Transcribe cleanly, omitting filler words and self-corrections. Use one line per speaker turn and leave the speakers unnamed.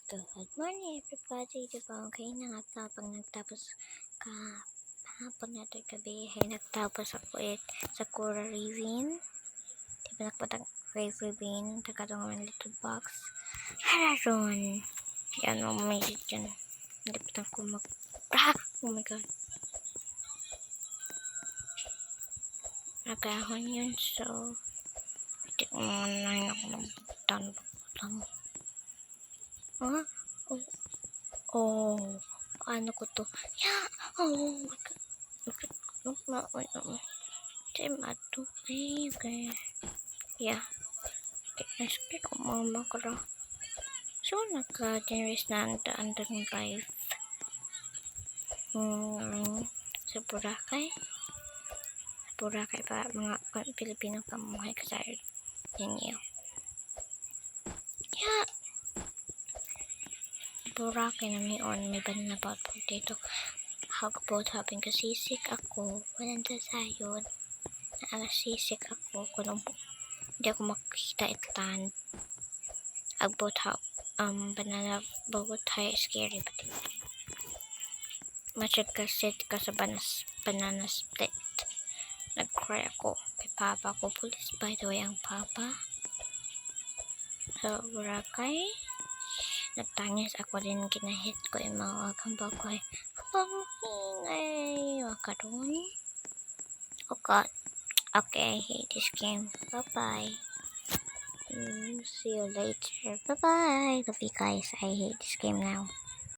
Good morning everybody, diba okay na nga tapang nagtapos kahapon natin gabi ay nagtapos ako sa Cura Ravine, diba nagpatang Rave Ravine, tagatong ang little box hararon yan o may dyan, hindi patang oh my god nagahon yun, so hindi ko muna ako nagbutan ano ko to? Yeah. Oh my god. Okay. Yeah. Nasakit ko mama ko lang. So, nagka-generous na ang life. Sa Boracay. Pa mga Pilipino kamuhay kasayod. Yan yun. Yeah. Boracay na may banana boat po dito. Hagboat hopping kasi sisik ako. Walang dasayod. Sisik ako. Kung hindi ako makita itlan. Hagboat hop. Banana boat tayo scary. Masyad kasi ka sa banana split. Nag-cry ako. Kay papa ko. Police by the way ang papa. So, Boracay. Nagtangis ako din, kinahit ko yung mga kambal ko ay ingay wakaroon. Oh god. Okay, I hate this game. Bye bye. See you later. Bye bye. Love you guys. I hate this game now.